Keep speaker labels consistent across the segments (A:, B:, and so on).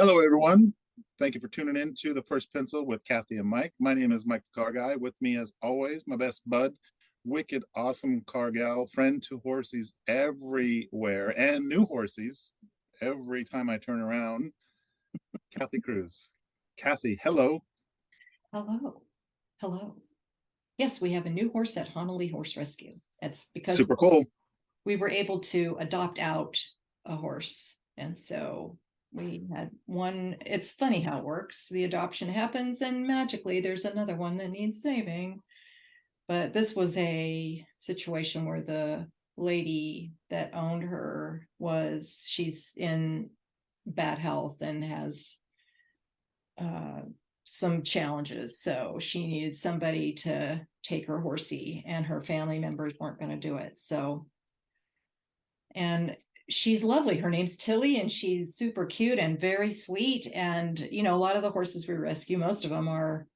A: Hello, everyone. Thank you for tuning in to The First Pencil with Kathi and Mike. My name is Mike the Car Guy. With me, as always, my best bud, wicked, awesome car gal, friend to horsies everywhere, and new horsies every time I turn around, Kathi Cruz. Kathi, hello.
B: Hello. Hello. Yes, we have a new horse at Honolulu Horse Rescue. It's because
A: Super cool.
B: we were able to adopt out a horse. And so we had one. It's funny how it works. The adoption happens and magically there's another one that needs saving. But this was a situation where the lady that owned her she's in bad health and has some challenges. So she needed somebody to take her horsey, and her family members weren't going to do it. So, and she's lovely. Her name's Tilly, and she's super cute and very sweet. And, you know, a lot of the horses we rescue, most of them are,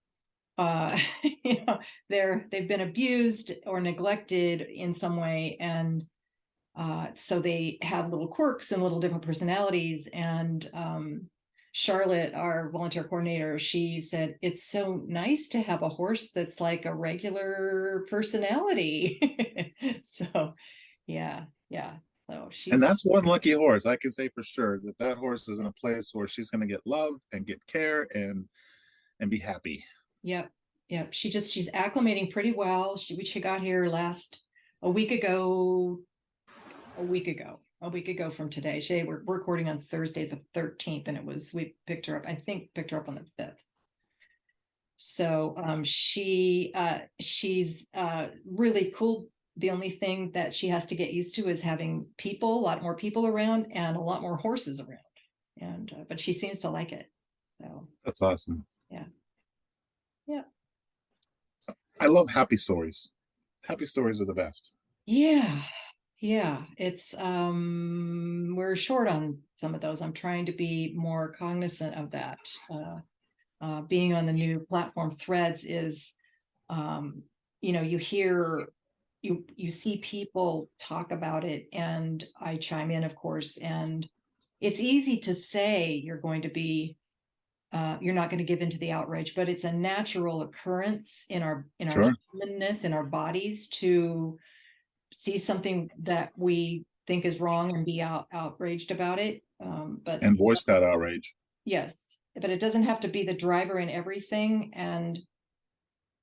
B: you know, they've been abused or neglected in some way. And so they have little quirks and little different personalities. And Charlotte, our volunteer coordinator, she said, it's so nice to have a horse that's like a regular personality. So, yeah. So
A: And
B: she's,
A: that's one lucky horse. I can say for sure that that horse is in a place where she's going to get love and get care and be happy.
B: yep. She's acclimating pretty well. She got here a week ago, a week ago from today. We're recording on Thursday the 13th, and we picked her up on the 5th. So she's really cool. The only thing that she has to get used to is having a lot more people around and a lot more horses around. And but she seems to like it. So
A: That's awesome.
B: yeah.
A: I love happy stories. Happy stories are the best.
B: Yeah. It's we're short on some of those. I'm trying to be more cognizant of that. Being on the new platform Threads is, you know, you see people talk about it, and I chime in, of course. And it's easy to say you're not going to give into the outrage, but it's a natural occurrence in our
A: Sure.
B: humanness, in our bodies, to see something that we think is wrong and be outraged about it. But
A: And voice that outrage.
B: yes, but it doesn't have to be the driver in everything. And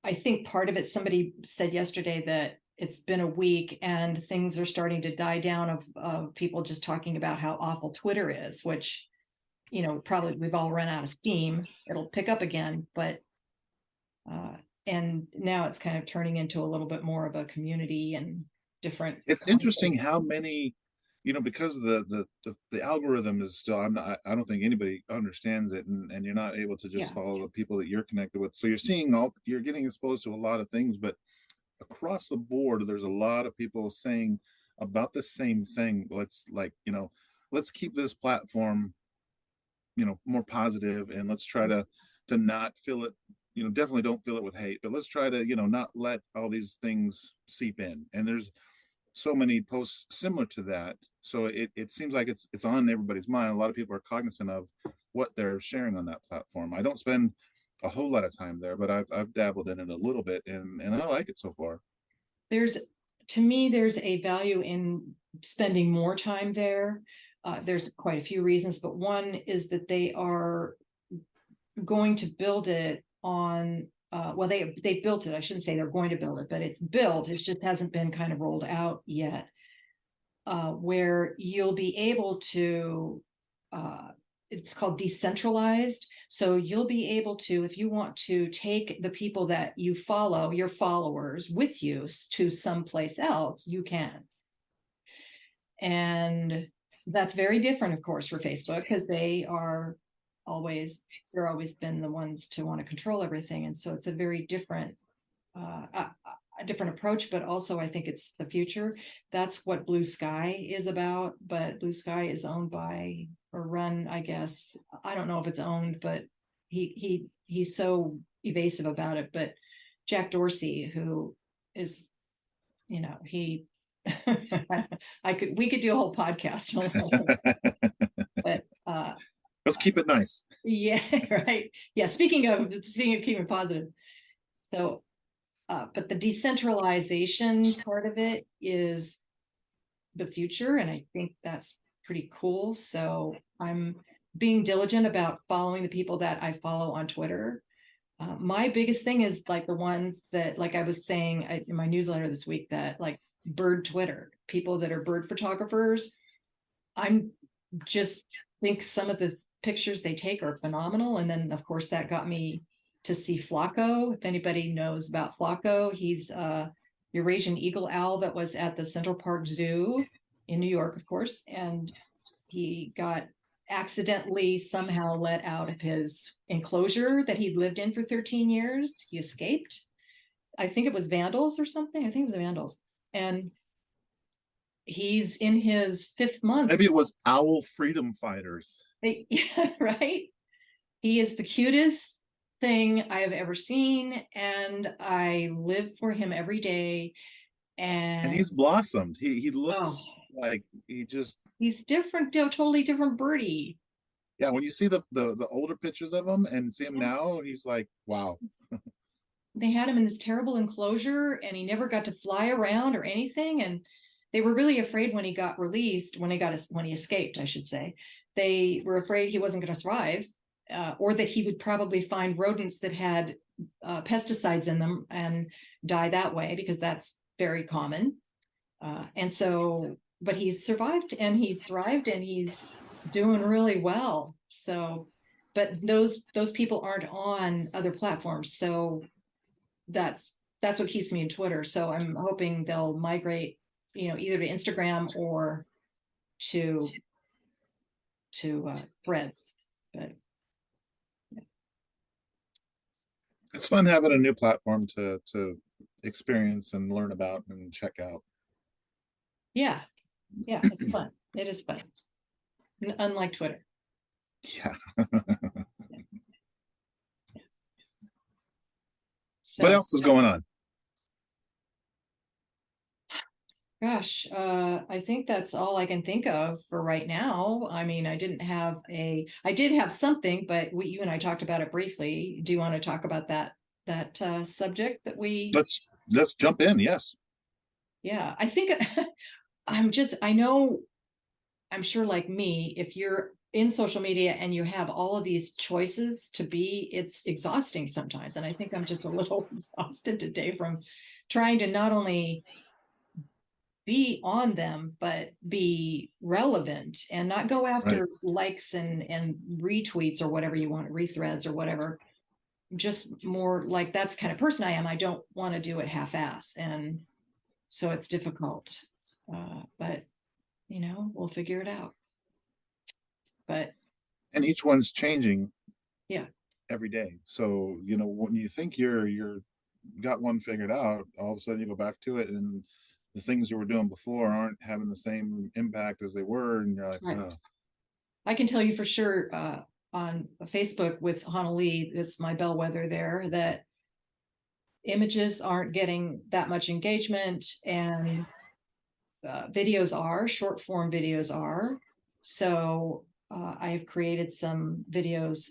B: I think part of it, somebody said yesterday that it's been a week and things are starting to die down of people just talking about how awful Twitter is, which, you know, probably we've all run out of steam. It'll pick up again, but and now it's kind of turning into a little bit more of a community and different.
A: It's interesting how many, because the algorithm is still, I don't think anybody understands it, and you're not able to just
B: Yeah.
A: follow the people that you're connected with. So you're getting exposed to a lot of things, but across the board, there's a lot of people saying about the same thing. Let's keep this platform, more positive, and let's try to not fill it, definitely don't fill it with hate, but let's try to, not let all these things seep in. And there's so many posts similar to that. So it seems like it's on everybody's mind. A lot of people are cognizant of what they're sharing on that platform. I don't spend a whole lot of time there, but I've dabbled in it a little bit, and I like it so far.
B: To me, there's a value in spending more time there. There's quite a few reasons, but one is that they are going to build it on, well, they built it. I shouldn't say they're going to build it, but it's built. It just hasn't been kind of rolled out yet, where you'll be able to, it's called decentralized. So you'll be able to, if you want to take the people that you follow, your followers, with you to someplace else, you can. And that's very different, of course, for Facebook, because they're always been the ones to want to control everything. And so it's a very different, a different approach, but also I think it's the future. That's what Blue Sky is about. But Blue Sky is owned by, or run, I guess, I don't know if it's owned, but he's so evasive about it. But Jack Dorsey, who is, you know, we could do a whole podcast. But
A: That's Let's keep it nice.
B: Yeah, right. Yeah, speaking of keeping positive. So, but the decentralization part of it is the future, and I think that's pretty cool. So I'm being diligent about following the people that I follow on Twitter. My biggest thing is like the ones that, like I was saying in my newsletter this week, that like bird Twitter, people that are bird photographers. I'm just think some of the pictures they take are phenomenal. And then of course that got me to see Flacco. If anybody knows about Flacco, he's a Eurasian eagle owl that was at the Central Park Zoo in New York, of course, and he got accidentally somehow let out of his enclosure that he'd lived in for 13 years. He escaped. I think it was vandals or something. I think it was vandals. And he's in his 5th month.
A: Maybe it was owl freedom fighters.
B: Yeah, right. He is the cutest thing I have ever seen, and I live for him every day.
A: And he's blossomed. He looks like
B: he's different, totally different birdie.
A: Yeah, when you see the older pictures of him and see him now, he's like, wow.
B: They had him in this terrible enclosure, and he never got to fly around or anything. And they were really afraid when he got released, when he escaped, I should say. They were afraid he wasn't going to survive, or that he would probably find rodents that had pesticides in them and die that way, because that's very common. And so, but he's survived and he's thrived and he's doing really well. So, but those people aren't on other platforms. So that's what keeps me in Twitter. So I'm hoping they'll migrate, either to Instagram or to Threads. But
A: yeah. It's fun having a new platform to experience and learn about and check out.
B: Yeah, it's fun. It is fun. Unlike Twitter.
A: Yeah. So, what else is going on?
B: Gosh, I think that's all I can think of for right now. I mean, I did have something, but you and I talked about it briefly. Do you want to talk about that subject that we?
A: Let's jump in. Yes.
B: Yeah, I think I'm sure, like me, if you're in social media and you have all of these choices to be, it's exhausting sometimes. And I think I'm just a little exhausted today from trying to not only be on them, but be relevant and not go after likes and retweets or whatever you want, rethreads or whatever. Just more like, that's the kind of person I am. I don't want to do it half-ass. And so it's difficult. But we'll figure it out.
A: And each one's changing.
B: Yeah.
A: Every day. So, when you think you're got one figured out, all of a sudden you go back to it and the things you were doing before aren't having the same impact as they were. And you're like, oh.
B: I can tell you for sure, on Facebook with Honolulu, that's my bellwether there, that images aren't getting that much engagement, and short form videos are. So I've created some videos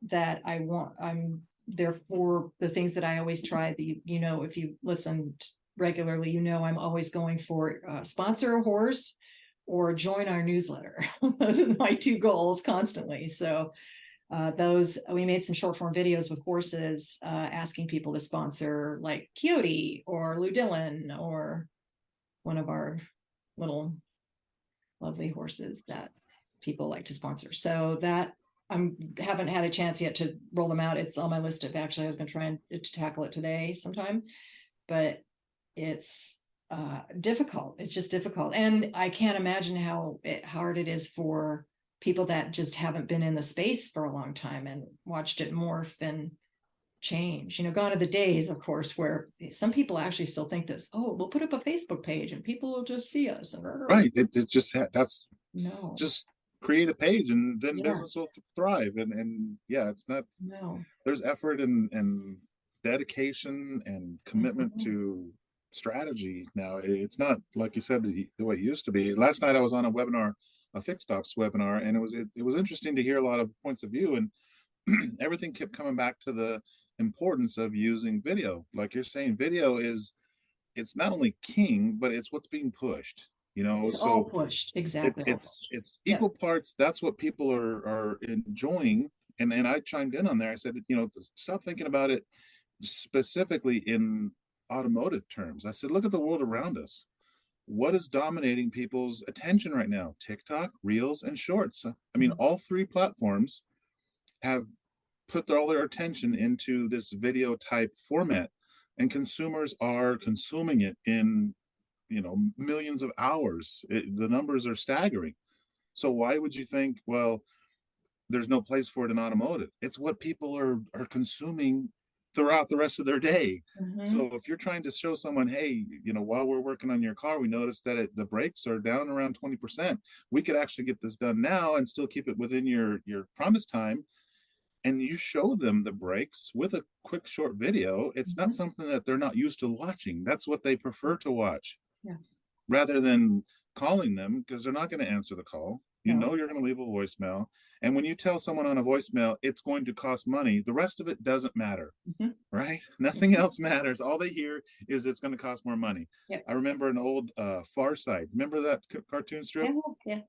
B: that I'm there for the things that I always try. If you listened regularly, I'm always going for sponsor a horse or join our newsletter. Those are my 2 goals constantly. So we made some short form videos with horses, asking people to sponsor, like Coyote or Lou Dillon or one of our little lovely horses that people like to sponsor. So that haven't had a chance yet to roll them out. It's on my list of, actually, I was going to try to tackle it today sometime, but it's difficult. It's just difficult. And I can't imagine how hard it is for people that just haven't been in the space for a long time and watched it morph and change. Gone are the days, of course, where some people actually still think this, we'll put up a Facebook page and people will just see us.
A: Right. Just create a page and then business will thrive. And it's not, there's effort and dedication and commitment to strategy now. It's not, like you said, the way it used to be. Last night I was on a webinar a fixed ops webinar, and it was interesting to hear a lot of points of view, and everything kept coming back to the importance of using video. Like you're saying, video is, it's not only king, but it's what's being pushed, you know.
B: It's all
A: So
B: pushed, exactly all pushed.
A: it's
B: Yep.
A: equal parts. That's what people are enjoying. And I chimed in on there. I said, you know, stop thinking about it specifically in automotive terms. I said, look at the world around us. What is dominating people's attention right now? TikTok, Reels, and Shorts. I mean, all three platforms have put all their attention into this video type format, and consumers are consuming it in, you know, millions of hours. The numbers are staggering. So why would you think, well, there's no place for it in automotive? It's what people are consuming throughout the rest of their day. So if you're trying to show someone, hey, you know, while we're working on your car, we noticed that the brakes are down around 20%. We could actually get this done now and still keep it within your promise time. And you show them the brakes with a quick short video. It's not something that they're not used to watching. That's what they prefer to watch.
B: Yeah.
A: Rather than calling them, because they're not going to answer the call. You know you're going to leave a voicemail. And when you tell someone on a voicemail, it's going to cost money, the rest of it doesn't matter, right? Nothing else matters. All they hear is it's going to cost more money.
B: Yep.
A: I remember an old Far Side. Remember that cartoon strip?
B: Yeah.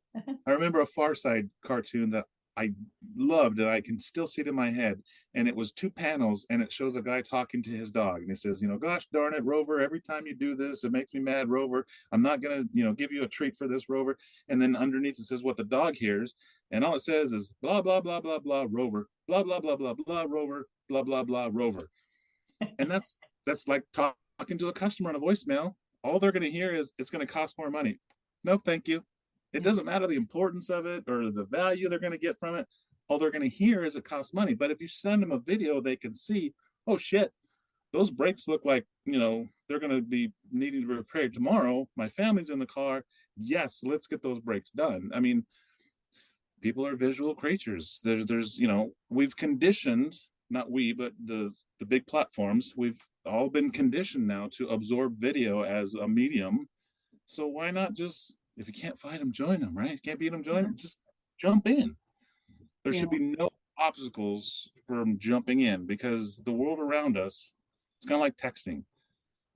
A: I remember a Far Side cartoon that I loved, and I can still see it in my head. And it was two panels, and it shows a guy talking to his dog, and he says, you know, gosh darn it, Rover, every time you do this, it makes me mad, Rover. I'm not gonna, you know, give you a treat for this, Rover. And then underneath it says what the dog hears, and all it says is blah blah blah blah blah Rover, blah blah blah blah blah Rover, blah blah blah Rover. And that's like talking to a customer on a voicemail. All they're going to hear is it's going to cost more money. No, thank you. It doesn't matter the importance of it or the value they're going to get from it. All they're going to hear is it costs money. But if you send them a video, they can see, oh shit, those brakes look like, you know, they're going to be needing to be repaired tomorrow. My family's in the car. Yes, let's get those brakes done. I mean, people are visual creatures. There's, you know, we've conditioned, not we, but the big platforms, we've all been conditioned now to absorb video as a medium. So why not just, if you can't fight them, join them, right? Can't beat them, join them. Just jump in. There should be no obstacles from jumping in, because the world around us, it's kind of like texting.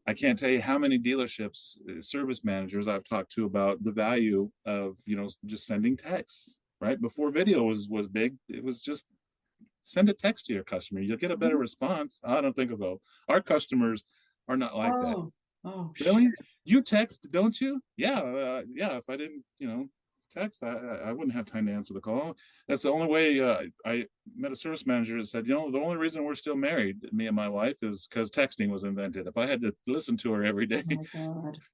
A: I can't tell you how many dealerships, service managers I've talked to about the value of, you know, just sending texts, right? Before video was big, it was just send a text to your customer. You'll get a better response. I don't think about our customers are not like that.
B: Oh,
A: really? You text, don't you? Yeah, yeah. If I didn't, you know, text, I wouldn't have time to answer the call. That's the only way. I met a service manager that said, you know, the only reason we're still married, me and my wife, is because texting was invented. If I had to listen to her every day,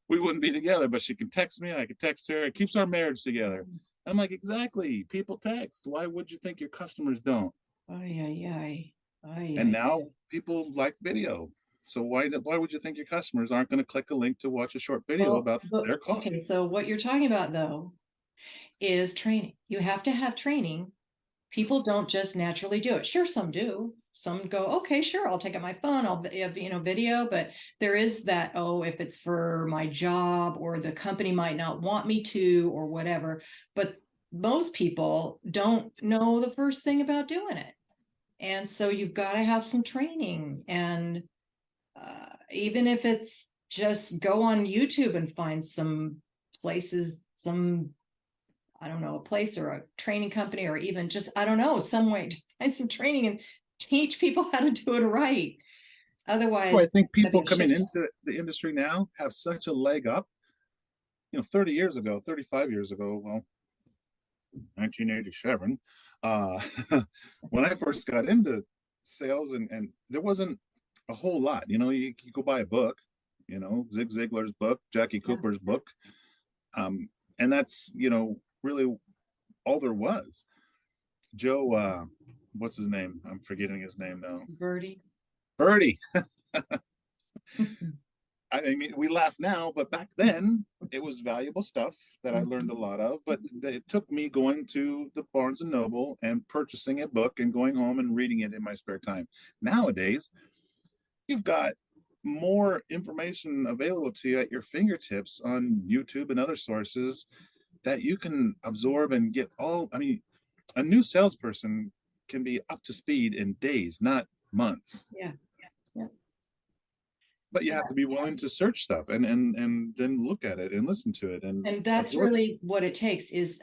A: we wouldn't be together. But she can text me, I could text her. It keeps our marriage together. I'm like, exactly. People text. Why would you think your customers don't? And now people like video. So why would you think your customers aren't going to click a link to watch a short video about their car?
B: Okay, so what you're talking about though is training. You have to have training. People don't just naturally do it. Sure, some do. Some go, okay, sure, I'll take out my phone, I'll have, you know, video, but there is that, oh, if it's for my job or the company might not want me to or whatever. But most people don't know the first thing about doing it. And so you've got to have some training. And even if it's just go on YouTube and find some places, I don't know, a place or a training company, or even just, I don't know, some way to find some training and teach people how to do it right. Otherwise,
A: well, I think people coming into the industry now have such a leg up. You know, 30 years ago, 35 years ago, well, 1987, when I first got into sales, and there wasn't a whole lot. You know, you go buy a book, you know, Zig Ziglar's book, Jackie Cooper's book, and that's, you know, really all there was. Joe, what's his name? I'm forgetting his name now.
B: Birdie.
A: I mean, we laugh now, but back then it was valuable stuff that I learned a lot of. But it took me going to the Barnes and Noble and purchasing a book and going home and reading it in my spare time. Nowadays, you've got more information available to you at your fingertips on YouTube and other sources. that you can absorb and get all. I mean, a new salesperson can be up to speed in days, not months.
B: Yeah. Yeah.
A: But you have to be willing to search stuff and then look at it and listen to it and
B: And that's
A: absorb.
B: really what it takes is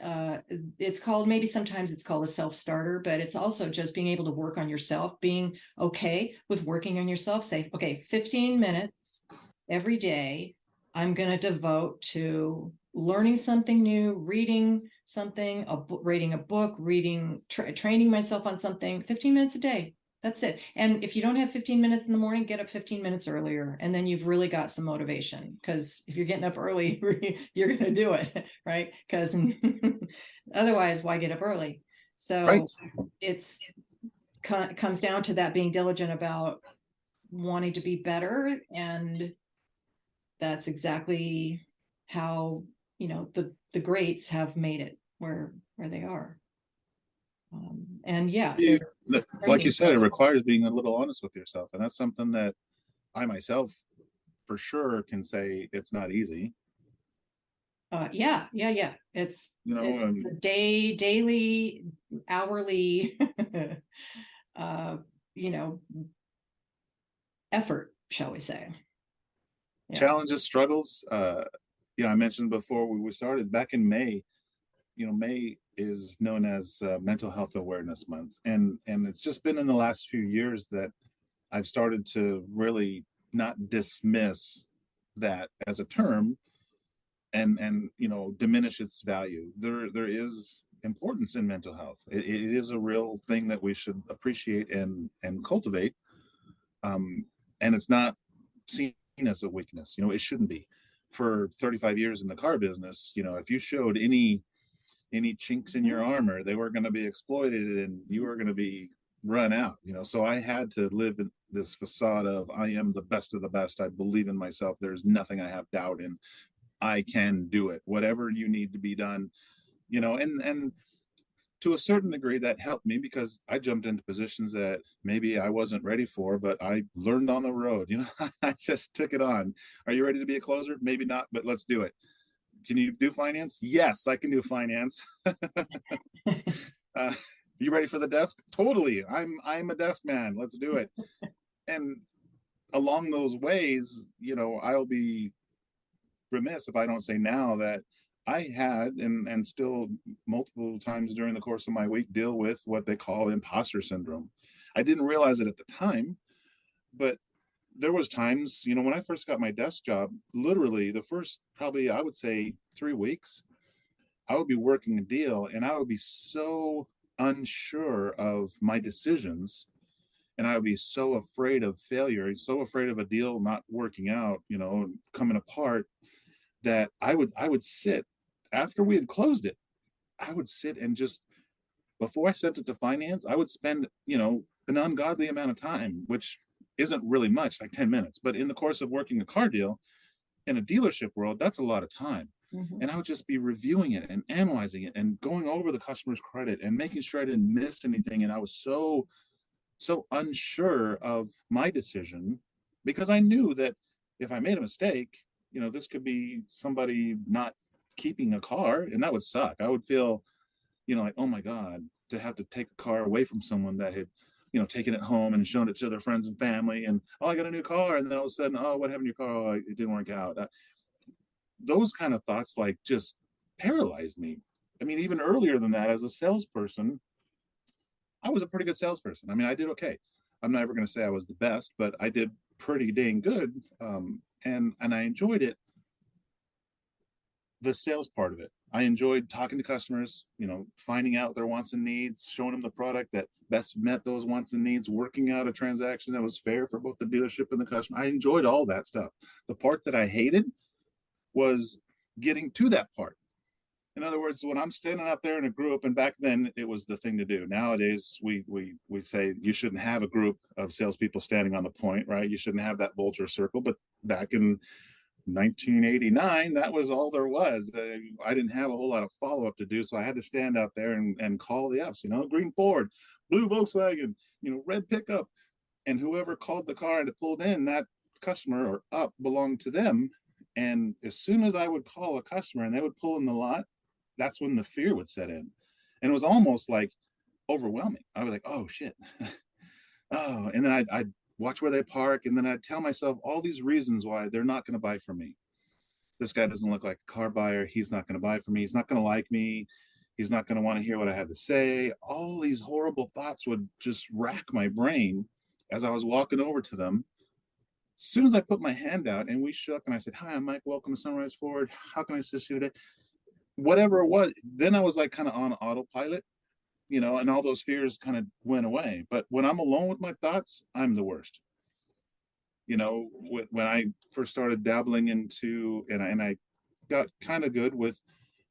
B: it's called, maybe sometimes it's called a self-starter, but it's also just being able to work on yourself, being okay with working on yourself. Say, okay, 15 minutes every day I'm going to devote to learning something new, reading something, reading a book, training myself on something. 15 minutes a day. That's it. And if you don't have 15 minutes in the morning, get up 15 minutes earlier. And then you've really got some motivation, because if you're getting up early, you're going to do it, right? Because otherwise, why get up early? So
A: Right.
B: it's comes down to that, being diligent about wanting to be better. And that's exactly how, the greats have made it where they are. And yeah, there's
A: Like you
B: training.
A: said, it requires being a little honest with yourself. And that's something that I myself for sure can say it's not easy.
B: Yeah. It's
A: You know,
B: the daily, hourly, uh, you know, effort, shall we say? Yeah.
A: challenges, struggles. I mentioned before we started back in May. May is known as Mental Health Awareness Month, and it's just been in the last few years that I've started to really not dismiss that as a term and diminish its value. There is importance in mental health. It is a real thing that we should appreciate and cultivate. Um, and it's not seen as a weakness. It shouldn't be. For 35 years in the car business, if you showed any chinks in your armor, they were going to be exploited and you were going to be run out. So I had to live in this facade of I am the best of the best. I believe in myself. There's nothing I have doubt in. I can do it. Whatever you need to be done, and to a certain degree that helped me because I jumped into positions that maybe I wasn't ready for, but I learned on the road. I just took it on. Are you ready to be a closer? Maybe not, but let's do it. Can you do finance? Yes, I can do finance. You ready for the desk? Totally. I'm a desk man. Let's do it. And along those ways, I'll be remiss if I don't say now that I had and still multiple times during the course of my week deal with what they call imposter syndrome. I didn't realize it at the time, but there was times, when I first got my desk job, literally the first probably I would say 3 weeks, I would be working a deal and I would be so unsure of my decisions and I would be so afraid of failure, so afraid of a deal not working out, coming apart, that I would sit after we had closed it. I would sit and just before I sent it to finance, I would spend, an ungodly amount of time, which isn't really much, like 10 minutes. But in the course of working a car deal in a dealership world, that's a lot of time.
B: Mhm.
A: And I would just be reviewing it and analyzing it and going over the customer's credit and making sure I didn't miss anything. And I was so unsure of my decision because I knew that if I made a mistake, this could be somebody not keeping a car and that would suck. I would feel, like, oh my God, to have to take a car away from someone that had, taken it home and shown it to their friends and family and, oh, I got a new car. And then all of a sudden, oh, what happened to your car? Oh, it didn't work out. Those kind of thoughts like just paralyzed me. I mean, even earlier than that, as a salesperson, I was a pretty good salesperson. I mean, I did okay. I'm never going to say I was the best, but I did pretty dang good. And I enjoyed it, the sales part of it. I enjoyed talking to customers, finding out their wants and needs, showing them the product that best met those wants and needs, working out a transaction that was fair for both the dealership and the customer. I enjoyed all that stuff. The part that I hated was getting to that part. In other words, when I'm standing out there in a group, and back then it was the thing to do. Nowadays, we say you shouldn't have a group of salespeople standing on the point, right? You shouldn't have that vulture circle. But back in 1989, that was all there was. I didn't have a whole lot of follow up to do, so I had to stand out there and call the ups. Green Ford, blue Volkswagen, red pickup, and whoever called the car and it pulled in, that customer or up belonged to them. And as soon as I would call a customer and they would pull in the lot, that's when the fear would set in. And it was almost like overwhelming. I was like, oh shit. Oh, and then I'd watch where they park, and then I'd tell myself all these reasons why they're not going to buy from me. This guy doesn't look like a car buyer. He's not going to buy from me. He's not going to like me. He's not going to want to hear what I have to say. All these horrible thoughts would just rack my brain as I was walking over to them. As soon as I put my hand out and we shook and I said, hi, I'm Mike. Welcome to Sunrise Ford. How can I assist you today? Whatever it was, then I was like kind of on autopilot, and all those fears kind of went away. But when I'm alone with my thoughts, I'm the worst. When I first started dabbling into, and I got kind of good with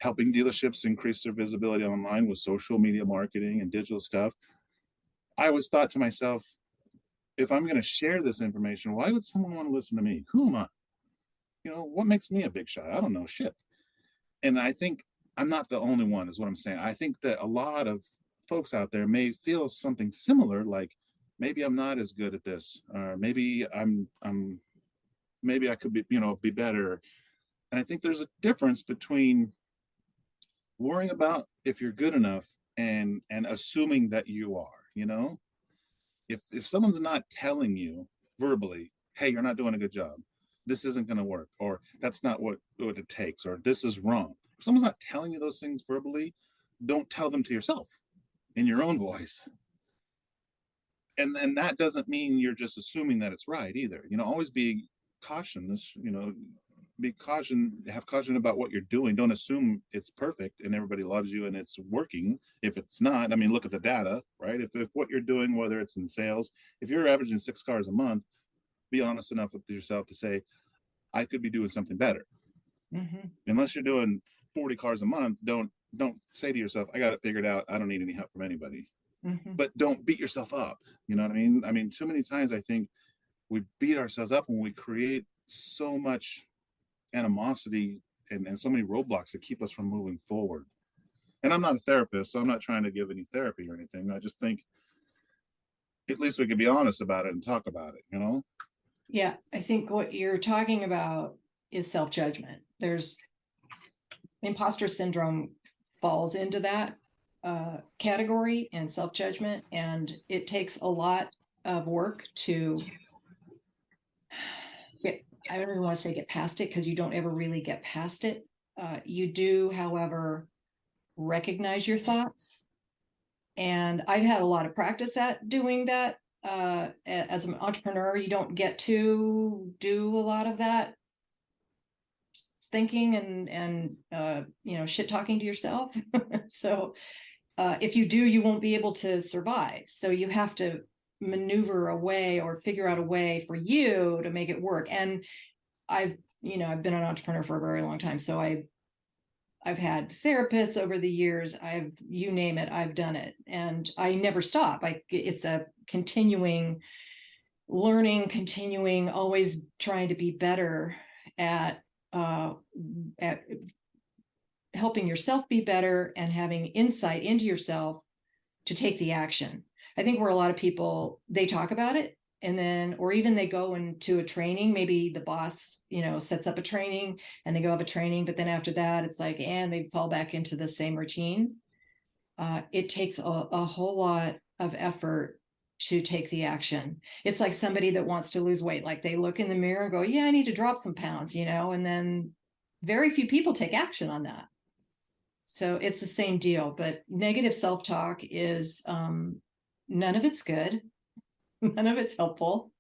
A: helping dealerships increase their visibility online with social media marketing and digital stuff, I always thought to myself, if I'm going to share this information, why would someone want to listen to me? Who am I? What makes me a big shot? I don't know shit. And I think I'm not the only one, is what I'm saying. I think that a lot of folks out there may feel something similar, like maybe I'm not as good at this, or maybe maybe I could be better. And I think there's a difference between worrying about if you're good enough and assuming that you are. If someone's not telling you verbally, hey, you're not doing a good job, this isn't going to work, or that's not what it takes, or this is wrong. If someone's not telling you those things verbally, don't tell them to yourself in your own voice. And then that doesn't mean you're just assuming that it's right either. Always be cautious, have caution about what you're doing. Don't assume it's perfect and everybody loves you and it's working. If it's not, I mean, look at the data, right? If what you're doing, whether it's in sales, if you're averaging 6 cars a month, be honest enough with yourself to say, I could be doing something better. Mm-hmm. Unless you're doing 40 cars a month, don't say to yourself, I got it figured out, I don't need any help from anybody. Mm-hmm. But don't beat yourself up. You know what I mean? I mean, too many times I think we beat ourselves up when we create so much animosity and so many roadblocks that keep us from moving forward. And I'm not a therapist, so I'm not trying to give any therapy or anything. I just think at least we can be honest about it and talk about it.
B: Yeah, I think what you're talking about is self-judgment. There's imposter syndrome falls into that category, and self-judgment, and it takes a lot of work to get, I don't even want to say get past it, because you don't ever really get past it. You do, however, recognize your thoughts, and I've had a lot of practice at doing that. As an entrepreneur, you don't get to do a lot of that thinking and shit talking to yourself. So if you do, you won't be able to survive. So you have to maneuver a way or figure out a way for you to make it work. And I've been an entrepreneur for a very long time. So I've had therapists over the years. You name it, I've done it. And I never stop. It's a continuing learning, continuing, always trying to be better at helping yourself be better and having insight into yourself to take the action. I think where a lot of people, they talk about it, and then, or even they go into a training, maybe the boss, sets up a training and they go have a training, but then after that, it's like, and they fall back into the same routine. It takes a whole lot of effort to take the action. It's like somebody that wants to lose weight. Like they look in the mirror and go, yeah, I need to drop some pounds, and then very few people take action on that. So it's the same deal, but negative self-talk is none of it's good. None of it's helpful.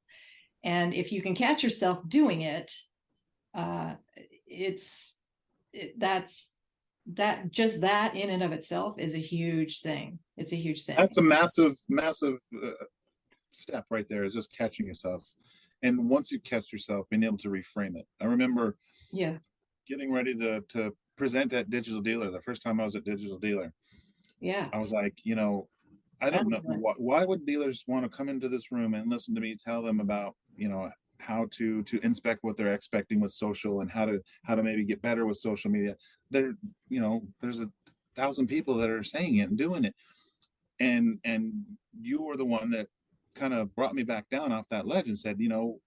B: And if you can catch yourself doing it, that in and of itself is a huge thing. It's a huge thing.
A: That's a massive step right there, is just catching yourself. And once you catch yourself, being able to reframe it. I remember getting ready to present at Digital Dealer. The first time I was at Digital Dealer, I was like, I don't know why would dealers want to come into this room and listen to me tell them about how to inspect what they're expecting with social, and how to maybe get better with social media. There's 1,000 people that are saying it and doing it, and you were the one that kind of brought me back down off that ledge and said,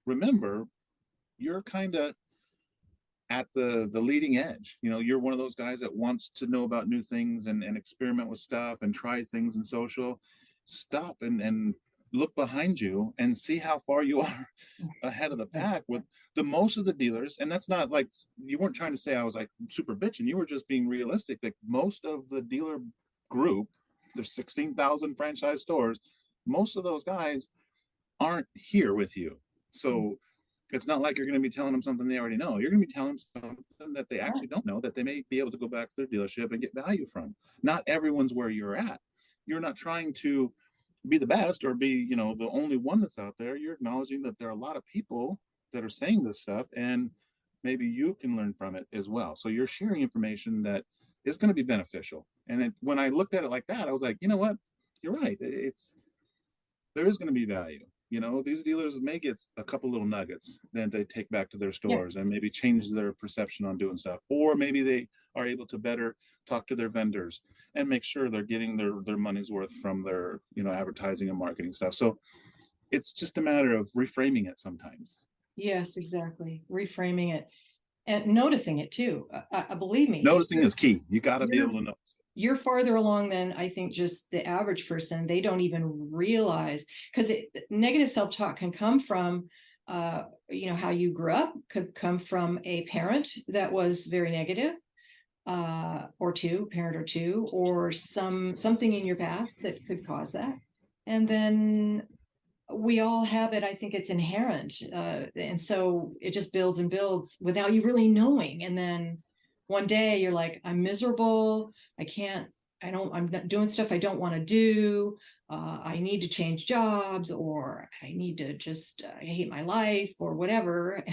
A: remember, you're kind of at the leading edge. You know, you're one of those guys that wants to know about new things and experiment with stuff and try things in social. Stop and look behind you and see how far you are ahead of the pack with the most of the dealers. And that's not like, you weren't trying to say I was like super bitching, you were just being realistic that most of the dealer group, there's 16,000 franchise stores, most of those guys aren't here with you. So it's not like you're going to be telling them something they already know. You're going to be telling them something that they actually don't know, that they may be able to go back to their dealership and get value from. Not everyone's where you're at. You're not trying to be the best or be, you know, the only one that's out there. You're acknowledging that there are a lot of people that are saying this stuff, and maybe you can learn from it as well. So you're sharing information that is going to be beneficial. And when I looked at it like that, I was like, you know what? You're right. There is going to be value. You know, these dealers may get a couple little nuggets that they take back to their stores and maybe change their perception on doing stuff. Or maybe they are able to better talk to their vendors and make sure they're getting their money's worth from their, you know, advertising and marketing stuff. So it's just a matter of reframing it sometimes.
B: Yes, exactly. Reframing it and noticing it too. Believe me,
A: Noticing is key. You got to be able to notice.
B: You're farther along than I think just the average person. They don't even realize, because negative self-talk can come from you know, how you grew up, could come from a parent that was very negative, or two, parent or two, or something in your past that could cause that. And then we all have it. I think it's inherent, and so it just builds and builds without you really knowing. And then one day you're like, I'm miserable. I'm not doing stuff I don't want to do. I need to change jobs, or I need to just, I hate my life or whatever.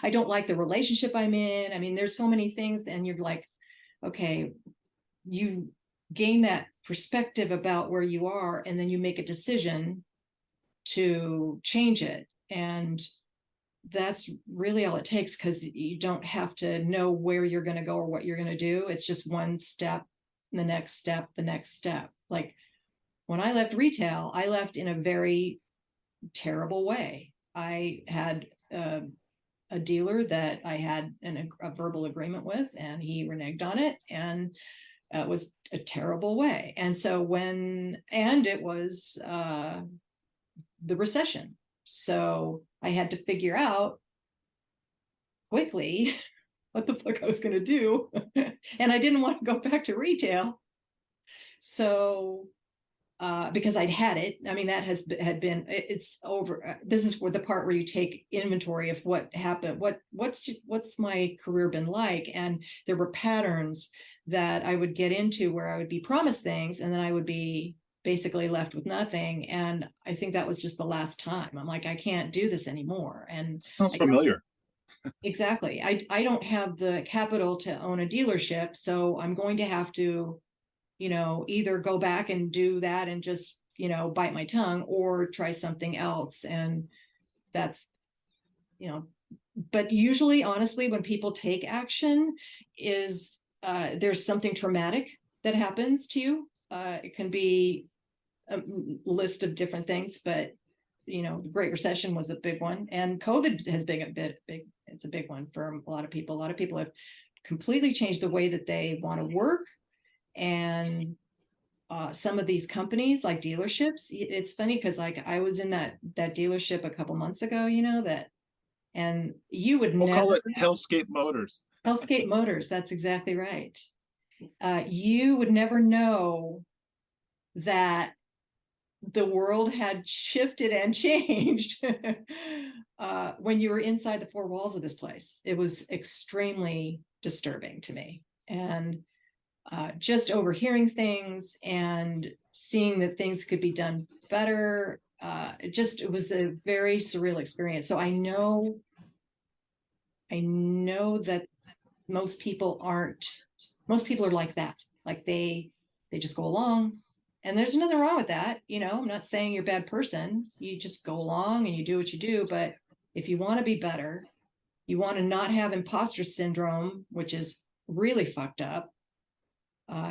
B: I don't like the relationship I'm in. I mean, there's so many things, and you're like, okay, you gain that perspective about where you are, and then you make a decision to change it. And that's really all it takes, because you don't have to know where you're going to go or what you're going to do. It's just one step, the next step, the next step. Like when I left retail, I left in a very terrible way. I had a dealer that I had a verbal agreement with, and he reneged on it, and it was a terrible way. And so it was the recession. So I had to figure out quickly what the fuck I was going to do. And I didn't want to go back to retail. So, because I'd had it. I mean, that had been, it's over. This is where the part where you take inventory of what happened. What's my career been like? And there were patterns that I would get into where I would be promised things, and then I would be basically left with nothing. And I think that was just the last time. I'm like, I can't do this anymore. And
A: sounds familiar.
B: Exactly. I don't have the capital to own a dealership, so I'm going to have to, you know, either go back and do that and just, you know, bite my tongue, or try something else. And that's, you know, but usually, honestly, when people take action, is there's something traumatic that happens to you. It can be a list of different things, but you know, the Great Recession was a big one, and COVID has been big. It's a big one for a lot of people. A lot of people have completely changed the way that they want to work, and some of these companies, like dealerships, it's funny because like I was in that dealership a couple months ago, you know, that, and you would
A: We'll
B: never
A: call it Hellscape Motors.
B: Hellscape Motors. That's exactly right. You would never know that the world had shifted and changed when you were inside the four walls of this place. It was extremely disturbing to me. And just overhearing things and seeing that things could be done better. It was a very surreal experience. So I know that most people are like that. Like they just go along, and there's nothing wrong with that. You know, I'm not saying you're a bad person. You just go along and you do what you do. But if you want to be better, you want to not have imposter syndrome, which is really fucked up.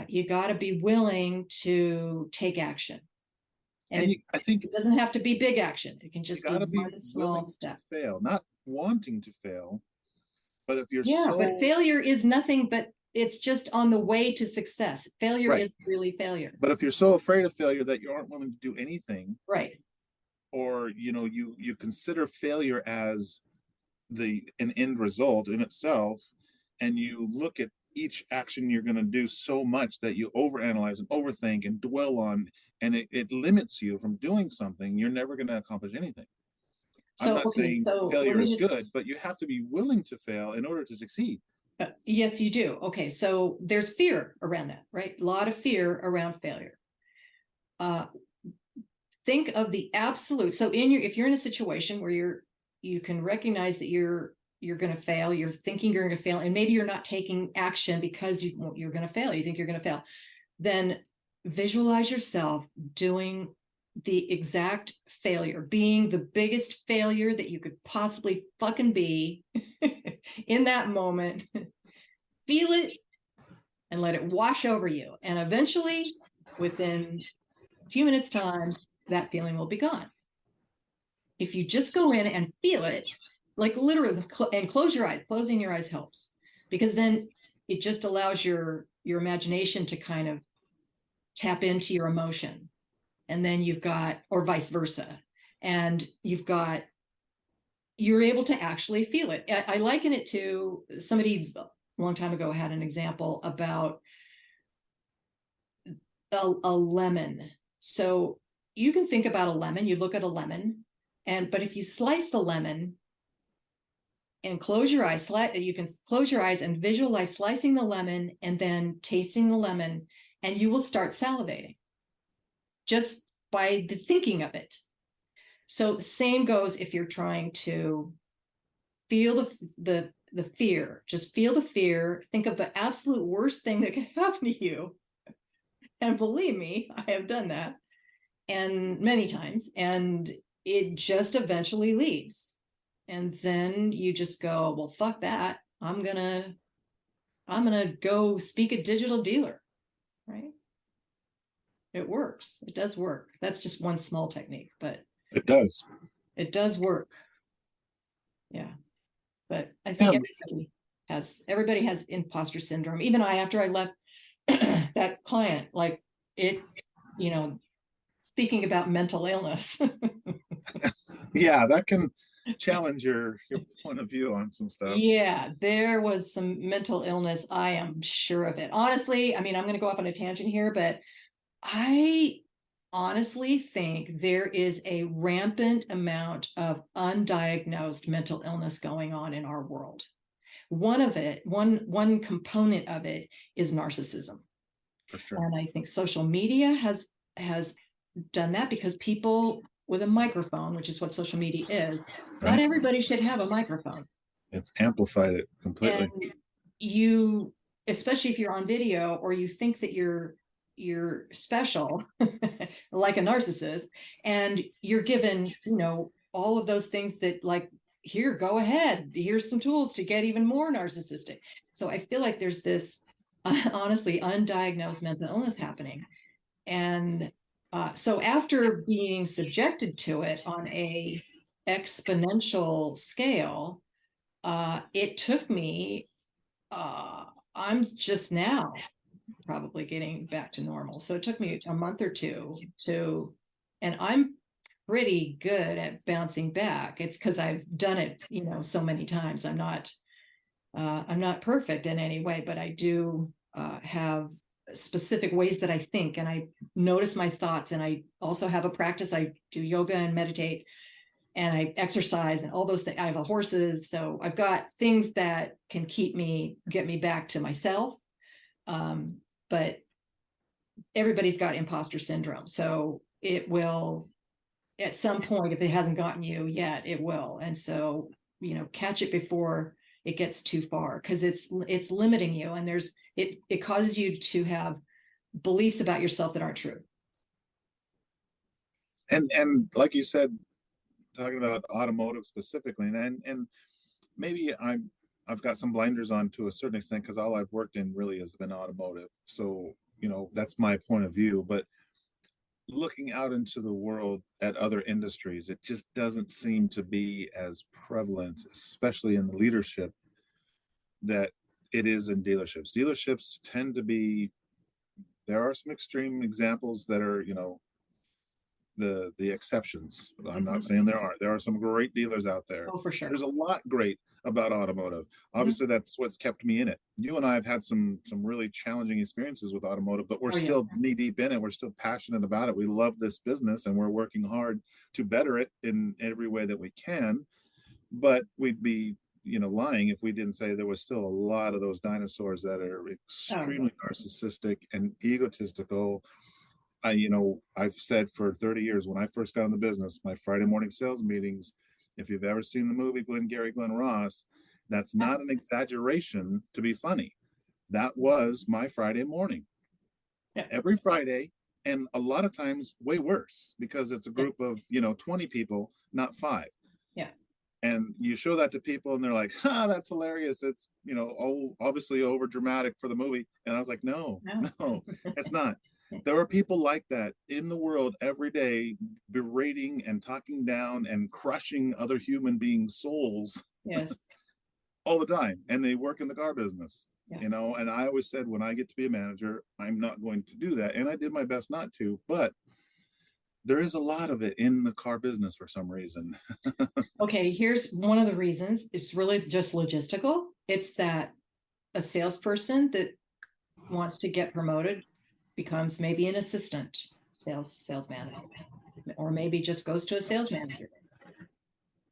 B: You got to be willing to take action. And
A: I think
B: it doesn't have to be big action. It can just be one small step.
A: fail, not wanting to fail, But if you're
B: Yeah, but
A: so
B: failure is nothing but it's just on the way to success. Failure
A: right,
B: is really failure.
A: but if you're so afraid of failure that you aren't willing to do anything,
B: Right.
A: or you consider failure as an end result in itself, and you look at each action you're going to do so much that you overanalyze and overthink and dwell on, and it limits you from doing something, you're never going to accomplish anything. I'm
B: So,
A: not
B: okay,
A: saying
B: so let
A: failure
B: me
A: is
B: just,
A: good, but you have to be willing to fail in order to succeed.
B: yes, you do. Okay, so there's fear around that, right? A lot of fear around failure. Uh, think of the absolute. So if you're in a situation where you can recognize that you're going to fail, you're thinking you're going to fail, and maybe you're not taking action because you're going to fail. You think you're going to fail. Then visualize yourself doing the exact failure, being the biggest failure that you could possibly fucking be in that moment. Feel it and let it wash over you. And eventually, within a few minutes' time, that feeling will be gone. If you just go in and feel it, like literally, and close your eyes, closing your eyes helps, because then it just allows your imagination to kind of tap into your emotion. And then you've got, or vice versa, and you're able to actually feel it. I liken it to somebody a long time ago had an example about a lemon. So you can think about a lemon, you look at a lemon, but if you slice the lemon and close your eyes, you can close your eyes and visualize slicing the lemon and then tasting the lemon, and you will start salivating just by the thinking of it. So the same goes if you're trying to feel the fear. Just feel the fear. Think of the absolute worst thing that can happen to you. And believe me, I have done that, and many times, and it just eventually leaves. And then you just go, well, fuck that. I'm gonna go speak a digital dealer, right? It works. It does work. That's just one small technique, but
A: It does.
B: it does work. Yeah. But I
A: Yeah,
B: think everybody has imposter syndrome. Even after I left that client, like it, you know, speaking about mental illness.
A: yeah, that can challenge your point of view on some stuff.
B: Yeah, there was some mental illness. I am sure of it. Honestly, I mean, I'm going to go off on a tangent here, but I honestly think there is a rampant amount of undiagnosed mental illness going on in our world. One component of it is narcissism.
A: For sure.
B: And I think social media has done that, because people with a microphone, which is what social media is, not
A: Right.
B: everybody should have a microphone.
A: It's amplified it completely.
B: And you, especially if you're on video or you think that you're special, like a narcissist, and you're given, all of those things that, like, here, go ahead, here's some tools to get even more narcissistic. So I feel like there's this honestly undiagnosed mental illness happening. And so after being subjected to it on a exponential scale, it took me, I'm just now probably getting back to normal. So it took me a month or two and I'm pretty good at bouncing back. It's because I've done it, so many times. I'm not perfect in any way, but I do have specific ways that I think, and I notice my thoughts, and I also have a practice. I do yoga and meditate, and I exercise and all those things. I have horses, so I've got things that can get me back to myself. But everybody's got imposter syndrome, so it will, at some point, if it hasn't gotten you yet, it will. And so, catch it before it gets too far, because it's limiting you, and it causes you to have beliefs about yourself that aren't true.
A: And like you said, talking about automotive specifically, and maybe I've got some blinders on to a certain extent because all I've worked in really has been automotive. So, that's my point of view. But looking out into the world at other industries, it just doesn't seem to be as prevalent, especially in the leadership that it is in dealerships. Dealerships tend to be, there are some extreme examples that are, the exceptions. I'm not saying there are some great dealers out there.
B: Oh, for sure.
A: There's a lot great about automotive. Obviously, that's what's kept me in it. You and I have had some really challenging experiences with automotive, but we're still knee deep in it. We're still passionate about it. We love this business, and we're working hard to better it in every way that we can. But we'd be, lying if we didn't say there was still a lot of those dinosaurs that are extremely narcissistic and egotistical. I've said for 30 years, when I first got in the business, my Friday morning sales meetings, if you've ever seen the movie Glenn Ross, that's not an exaggeration to be funny. That was my Friday morning. Every Friday, and a lot of times way worse, because it's a group of, 20 people, not 5.
B: Yeah.
A: And you show that to people and they're like, that's hilarious. It's, obviously over dramatic for the movie. And I was like, no, it's not. There are people like that in the world every day, berating and talking down and crushing other human beings' souls.
B: Yes.
A: All the time. And they work in the car business, and I always said, when I get to be a manager, I'm not going to do that. And I did my best not to, but there is a lot of it in the car business for some reason.
B: Okay, here's one of the reasons. It's really just logistical. It's that a salesperson that wants to get promoted becomes maybe an assistant sales manager, or maybe just goes to a sales manager,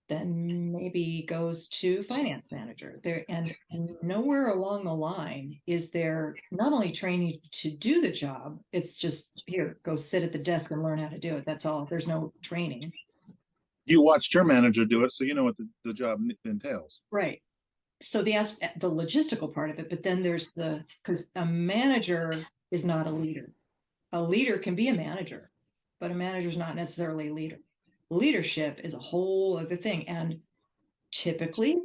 B: then maybe goes to finance manager there. And nowhere along the line is there not only training to do the job, it's just, here, go sit at the desk and learn how to do it. That's all. There's no training.
A: You watched your manager do it, so you know what the job entails.
B: Right. So the logistical part of it, but then there's because a manager is not a leader. A leader can be a manager, but a manager is not necessarily a leader. Leadership is a whole other thing. And typically,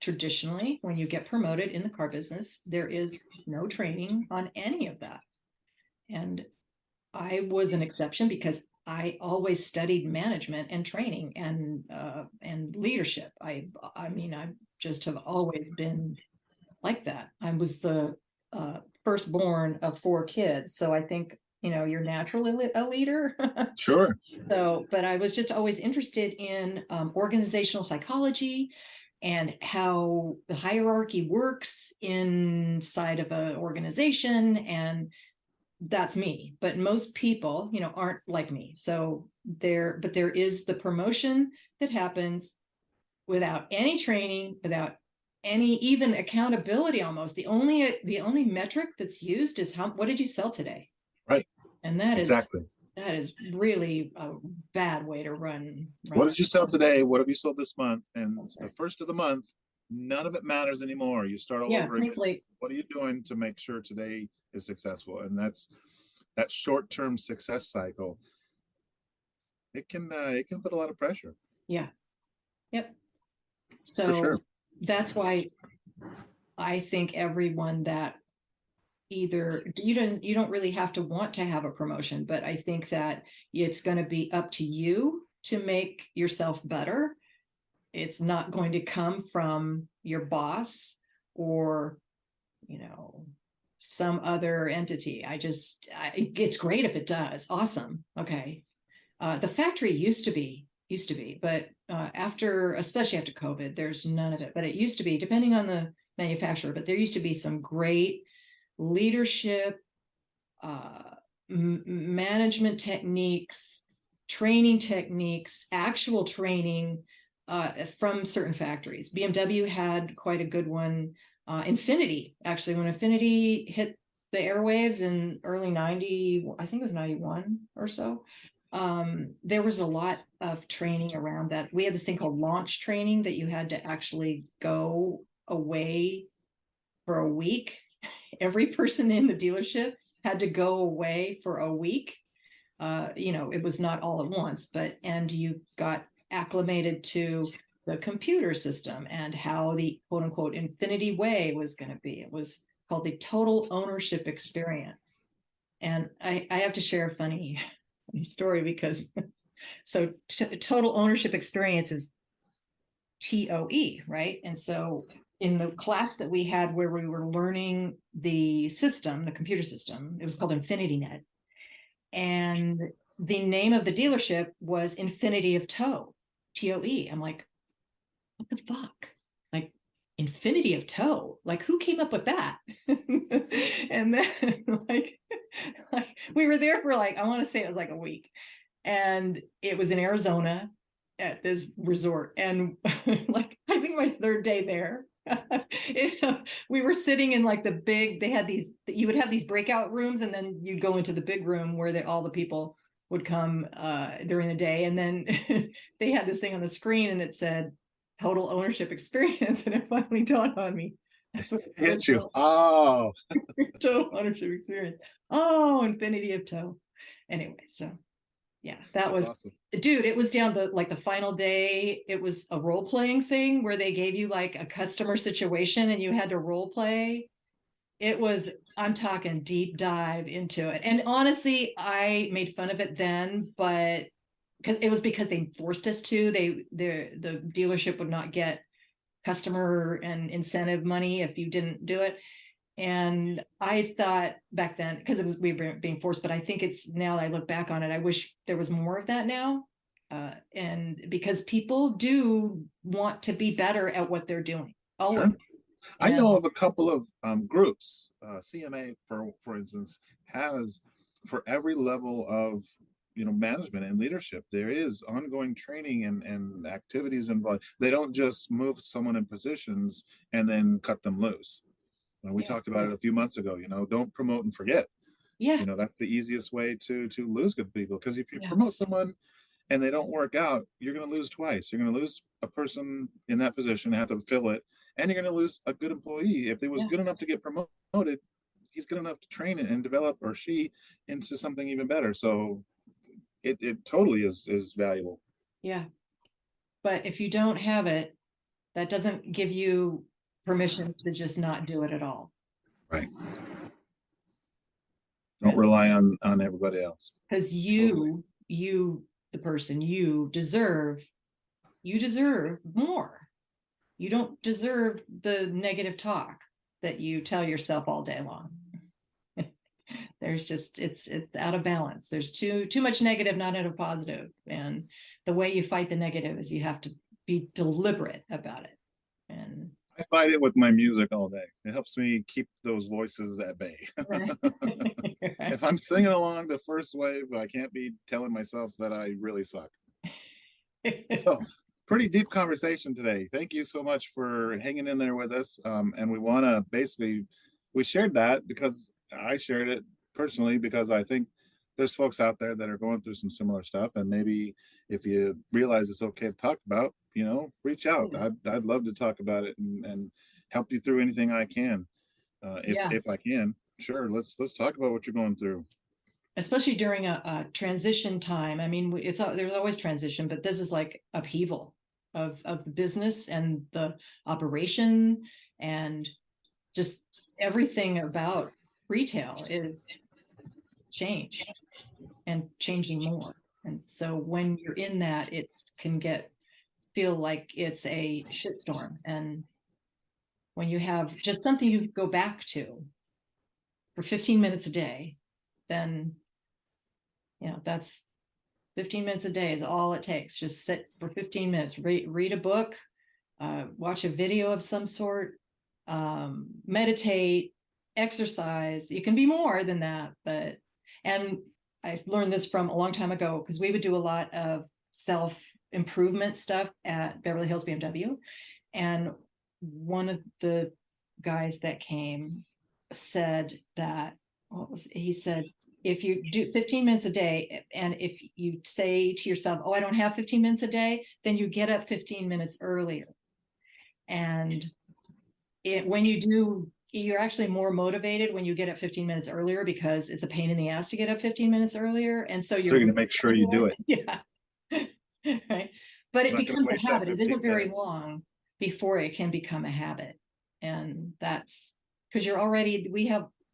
B: traditionally, when you get promoted in the car business, there is no training on any of that. And I was an exception because I always studied management and training and leadership. I mean, I just have always been like that. I was the firstborn of 4 kids, so I think you're naturally a leader.
A: Sure.
B: So, but I was just always interested in organizational psychology and how the hierarchy works inside of an organization, and that's me. But most people, aren't like me. So there is the promotion that happens without any training, without any even accountability. Almost the only metric that's used is what did you sell today?
A: Right.
B: And that
A: exactly.
B: That is really a bad way to run.
A: What did you sell today? What have you sold this month? And
B: right.
A: The first of the month, none of it matters anymore. You start all over again. What are you doing to make sure today is successful? And that's that short-term success cycle. It can put a lot of pressure.
B: Yeah. Yep. So
A: for sure.
B: That's why I think everyone that either you don't really have to want to have a promotion, but I think that it's going to be up to you to make yourself better. It's not going to come from your boss or some other entity. It's great if it does. Awesome. Okay. The factory used to be, but especially after COVID, there's none of it. But it used to be, depending on the manufacturer, but there used to be some great leadership, management techniques, training techniques, actual training from certain factories. BMW had quite a good one. Infiniti, actually, when Infiniti hit the airwaves in early 90, I think it was 91 or so, there was a lot of training around that. We had this thing called launch training that you had to actually go away for a week. Every person in the dealership had to go away for a week. It was not all at once, and you got acclimated to the computer system and how the quote unquote Infiniti way was going to be. It was called the total ownership experience. And I have to share a funny story because total ownership experience is TOE, right? And so in the class that we had where we were learning the system, the computer system, it was called InfinityNet. And the name of the dealership was Infinity of Toe, TOE. I'm like, what the fuck? Like, Infinity of Toe? Like, who came up with that? And then, like, we were there for like, I want to say it was like a week. And it was in Arizona at this resort. And like, I think my third day there, we were sitting in like the big, they had these, you would have these breakout rooms, and then you'd go into the big room where all the people would come during the day. And then they had this thing on the screen and it said total ownership experience. And it finally dawned on me. That's what it
A: Hit
B: stood
A: you.
B: for.
A: Oh,
B: Total ownership experience. Oh, Infinity of Toe. Anyway, so yeah, that
A: that's
B: was,
A: awesome.
B: dude, it was down the final day. It was a role playing thing where they gave you like a customer situation and you had to role play. It was, I'm talking deep dive into it. And honestly, I made fun of it then, but because they forced us to. The dealership would not get customer and incentive money if you didn't do it. And I thought back then, because we were being forced, but I think it's, now that I look back on it, I wish there was more of that now. And because people do want to be better at what they're doing always.
A: Sure. I
B: And
A: know of a couple of groups. CMA, for instance, has for every level of management and leadership, there is ongoing training and activities involved. They don't just move someone in positions and then cut them loose. We
B: yeah,
A: talked about it a few months ago. Don't promote and forget.
B: yeah,
A: That's the easiest way to lose good people, because if you
B: yeah,
A: promote someone and they don't work out, you're going to lose twice. You're going to lose a person in that position, have to fill it, and you're going to lose a good employee. If they was
B: yeah,
A: good enough to get promoted, he's good enough to train it and develop, or she, into something even better. So it totally is valuable.
B: yeah. But if you don't have it, that doesn't give you permission to just not do it at all.
A: Right. Don't rely on everybody else.
B: Because
A: Totally.
B: the person, you deserve more. You don't deserve the negative talk that you tell yourself all day long. There's just, it's out of balance. There's too much negative, not enough positive. And the way you fight the negative is you have to be deliberate about it. And
A: I fight it with my music all day. It helps me keep those voices at bay. If I'm singing along the first wave, I can't be telling myself that I really suck. So, pretty deep conversation today. Thank you so much for hanging in there with us. And we want to basically, we shared that because I shared it personally, because I think there's folks out there that are going through some similar stuff. And maybe if you realize it's okay to talk about, reach out. I'd love to talk about it and help you through anything I can.
B: Yeah,
A: If I can, sure. Let's talk about what you're going through.
B: especially during a transition time. I mean, there's always transition, but this is like upheaval of the business and the operation, and just everything about retail is changed and changing more. And so when you're in that, it can feel like it's a shitstorm. And when you have just something you go back to for 15 minutes a day, then that's 15 minutes a day is all it takes. Just sit for 15 minutes, read a book, watch a video of some sort, meditate, exercise. You can be more than that, and I learned this from a long time ago, because we would do a lot of self-improvement stuff at Beverly Hills BMW. And one of the guys that came said that, he said, if you do 15 minutes a day, and if you say to yourself, oh, I don't have 15 minutes a day, then you get up 15 minutes earlier. And when you do, you're actually more motivated when you get up 15 minutes earlier, because it's a pain in the ass to get up 15 minutes earlier. And so
A: So
B: you're
A: you're going to make sure you do it.
B: Yeah. Right. But
A: I'm
B: it
A: not going to
B: becomes
A: waste
B: a
A: that
B: habit. It
A: 15
B: isn't very
A: minutes.
B: long before it can become a habit. And that's because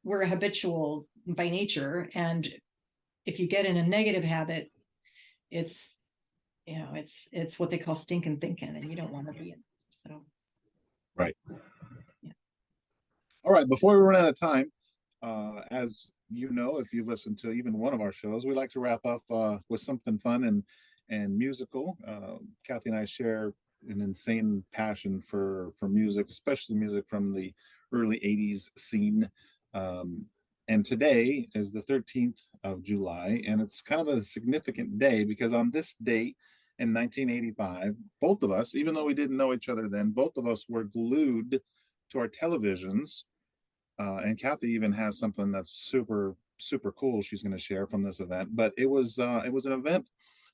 B: we're habitual by nature. And if you get in a negative habit, it's what they call stinkin thinkin, and you don't want to be in. So
A: Right.
B: Yeah.
A: All right. Before we run out of time, as you know, if you've listened to even one of our shows, we like to wrap up with something fun and musical. Kathi and I share an insane passion for music, especially music from the early '80s scene. Um, and today is the 13th of July, and it's kind of a significant day because on this date in 1985, both of us, even though we didn't know each other then, both of us were glued to our televisions. And Kathi even has something that's super cool she's going to share from this event. But it was an event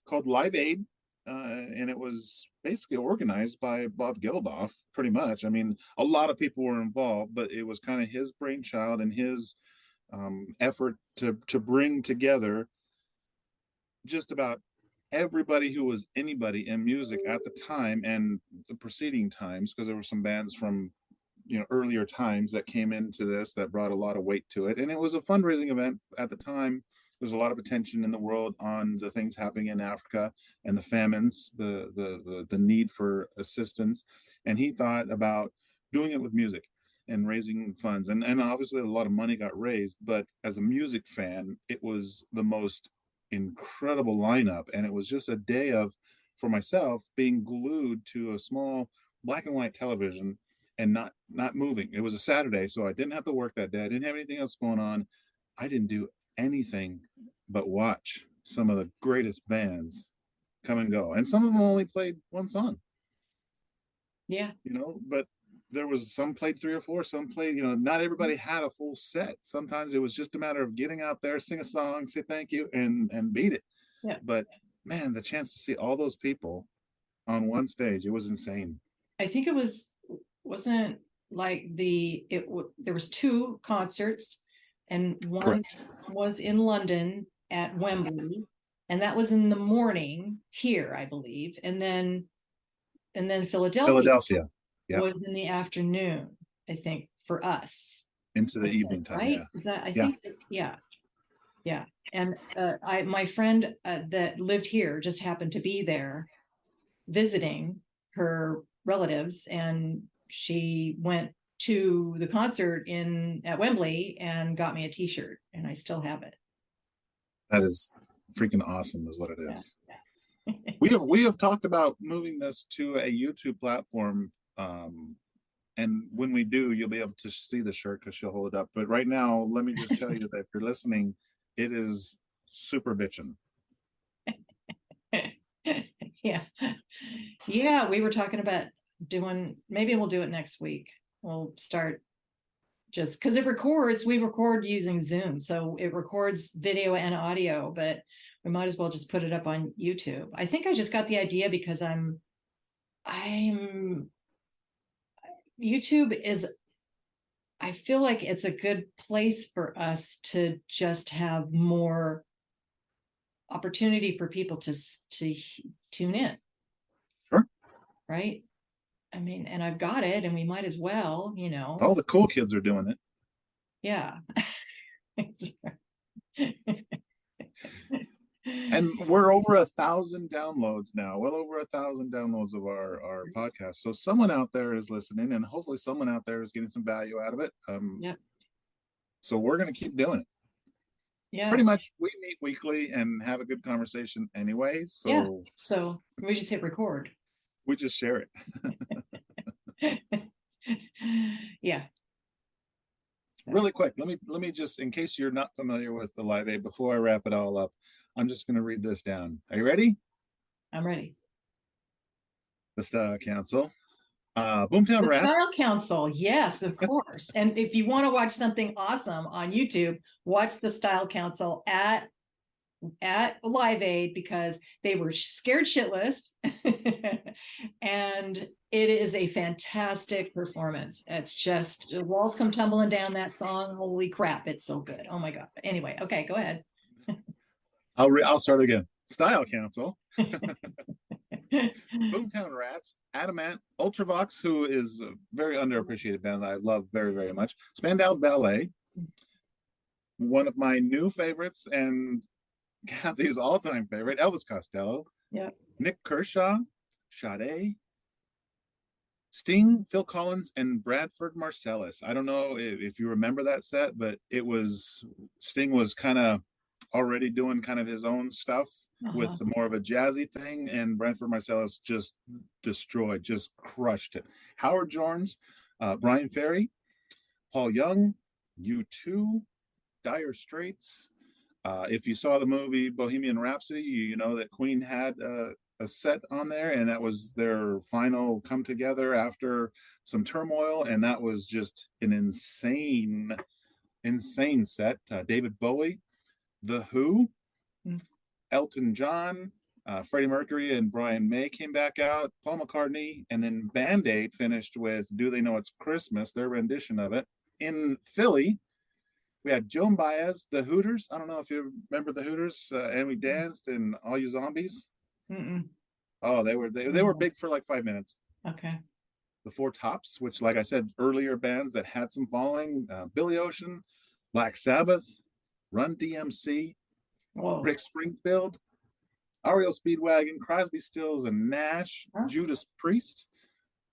A: called Live Aid, and it was basically organized by Bob Geldof, pretty much. I mean, a lot of people were involved, but it was kind of his brainchild and his effort to bring together just about everybody who was anybody in music at the time and the preceding times, because there were some bands from earlier times that came into this that brought a lot of weight to it. And it was a fundraising event at the time. There's a lot of attention in the world on the things happening in Africa and the famines, the need for assistance. And he thought about doing it with music and raising funds. And obviously a lot of money got raised, but as a music fan, it was the most incredible lineup. And it was just a day of, for myself, being glued to a small black and white television and not moving. It was a Saturday, so I didn't have to work that day. I didn't have anything else going on. I didn't do anything but watch some of the greatest bands come and go. And some of them only played one song.
B: Yeah.
A: But there was some played three or four, some played, not everybody had a full set. Sometimes it was just a matter of getting out there, sing a song, say thank you, and beat it.
B: Yeah.
A: But man, the chance to see all those people on one stage, it was insane.
B: I think it wasn't like there was two concerts, and one
A: Correct.
B: was in London at Wembley, and that was in the morning here, I believe, and then Philadelphia
A: Yeah,
B: was in the afternoon, I think, for us.
A: into the evening time.
B: Right?
A: Yeah.
B: Is that, I
A: Yeah.
B: think, yeah. Yeah. And my friend that lived here just happened to be there visiting her relatives, and she went to the concert at Wembley and got me a t-shirt, and I still have it.
A: That is freaking awesome, is what it is.
B: Yeah.
A: we have talked about moving this to a YouTube platform. And when we do, you'll be able to see the shirt because she'll hold it up. But right now, let me just tell you that if you're listening, it is super bitchin'.
B: Yeah, we were talking about maybe we'll do it next week. We'll start, just because we record using Zoom, so it records video and audio, but we might as well just put it up on YouTube. I think I just got the idea because YouTube is, I feel like it's a good place for us to just have more opportunity for people to tune in.
A: Sure.
B: Right. I mean, and I've got it, and we might as well,
A: All the cool kids are doing it.
B: Yeah.
A: And we're over 1,000 downloads now, well over 1,000 downloads of our podcast. So someone out there is listening, and hopefully someone out there is getting some value out of it.
B: Yep.
A: So we're going to keep doing it.
B: Yeah.
A: Pretty much we meet weekly and have a good conversation anyway. So
B: yeah. So we just hit record.
A: We just share
B: it. Yeah.
A: So. Really quick, let me just, in case you're not familiar with the Live Aid, before I wrap it all up, I'm just going to read this down. Are you ready?
B: I'm ready.
A: The Style Council. Boomtown
B: the
A: Rats.
B: Style Council, yes, of course. And if you want to watch something awesome on YouTube, watch the Style Council at Live Aid, because they were scared shitless. And it is a fantastic performance. It's just, the walls come tumbling down, that song. Holy crap, it's so good. Oh my God. Anyway, okay, go ahead.
A: I'll start again. Style Council. Boomtown Rats, Adamant, Ultravox, who is a very underappreciated band that I love very, very much. Spandau Ballet, one of my new favorites and Kathy's all-time favorite, Elvis Costello.
B: Yeah.
A: Nick Kershaw, Sade, Sting, Phil Collins, and Bradford Marcellus. I don't know if you remember that set, but it was Sting was kind of already doing kind of his own stuff
B: Uh-huh.
A: with more of a jazzy thing, and Bradford Marcellus just destroyed, just crushed it. Howard Jones, Brian Ferry, Paul Young, U2, Dire Straits. If you saw the movie Bohemian Rhapsody, you know that Queen had a set on there, and that was their final come together after some turmoil, and that was just an insane set. David Bowie, The Who,
B: Mm.
A: Elton John, Freddie Mercury and Brian May came back out, Paul McCartney, and then Band Aid finished with Do They Know It's Christmas, their rendition of it. In Philly, we had Joan Baez, the Hooters. I don't know if you remember the Hooters, and we danced and All You Zombies.
B: Mm-mm.
A: Oh, they were big for like 5 minutes.
B: Okay.
A: The Four Tops, which, like I said earlier, bands that had some following: Billy Ocean, Black Sabbath, Run DMC,
B: Whoa.
A: Rick Springfield, REO Speedwagon, Crosby, Stills and Nash,
B: Huh?
A: Judas Priest,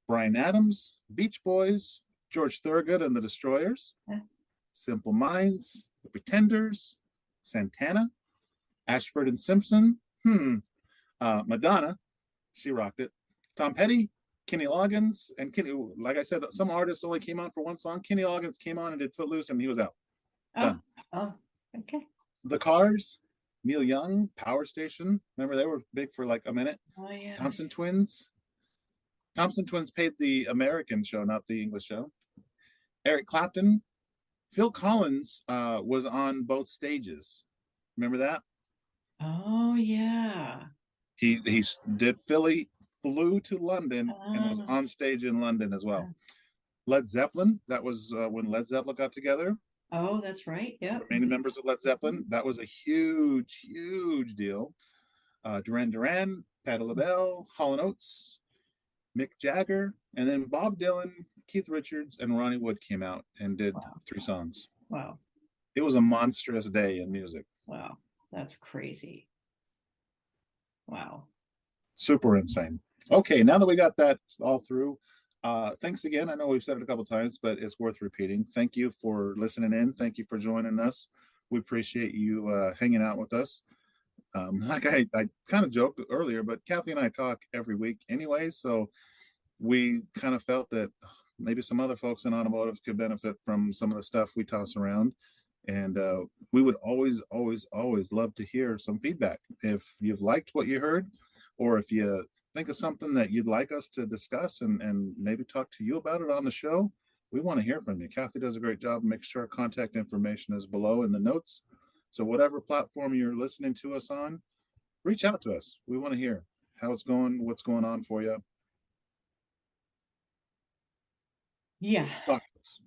A: Bryan Adams, Beach Boys, George Thorogood and the Destroyers,
B: Yeah.
A: Simple Minds, The Pretenders, Santana, Ashford and Simpson, Madonna, she rocked it. Tom Petty, Kenny Loggins, and Kenny. Like I said, some artists only came on for one song. Kenny Loggins came on and did Footloose, and he was out.
B: Oh,
A: Done.
B: oh, okay.
A: The Cars, Neil Young, Power Station. Remember they were big for like a minute.
B: Oh, yeah.
A: Thompson Twins. Thompson Twins paid the American show, not the English show. Eric Clapton. Phil Collins was on both stages. Remember that?
B: Oh, yeah.
A: He did Philly, flew to London, and was
B: Uh,
A: on stage in London as well. Led Zeppelin, that was when Led Zeppelin got together.
B: oh, that's right. Yep.
A: Remaining members of Led Zeppelin, that was a huge deal. Duran Duran, Patti LaBelle, Hall & Oates, Mick Jagger, and then Bob Dylan, Keith Richards, and Ronnie Wood came out and did
B: Wow.
A: 3 songs.
B: Wow.
A: It was a monstrous day in music.
B: Wow. That's crazy. Wow.
A: Super insane. Okay, now that we got that all through, thanks again. I know we've said it a couple times, but it's worth repeating. Thank you for listening in. Thank you for joining us. We appreciate you hanging out with us. Like I kind of joked earlier, but Kathi and I talk every week anyway, so we kind of felt that maybe some other folks in automotive could benefit from some of the stuff we toss around. And we would always love to hear some feedback. If you've liked what you heard, or if you think of something that you'd like us to discuss and maybe talk to you about it on the show, we want to hear from you. Kathi does a great job. Make sure our contact information is below in the notes. So whatever platform you're listening to us on, reach out to us. We want to hear how it's going, what's going on for you.
B: Yeah.
A: Talk to us.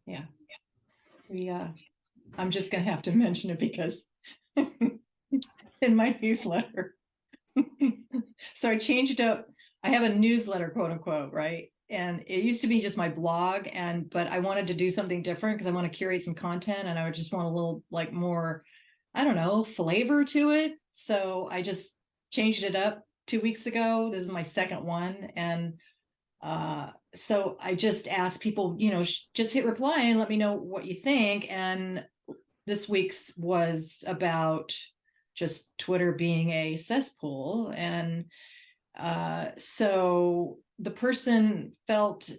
B: Yeah. I'm just going to have to mention it because in my newsletter, so I changed up. I have a newsletter, quote unquote, right? And it used to be just my blog, but I wanted to do something different because I want to curate some content, and I would just want a little like more, I don't know, flavor to it. So I just changed it up 2 weeks ago. This is my second one, and so I just asked people, just hit reply and let me know what you think. And this week's was about just Twitter being a cesspool. And so the person felt,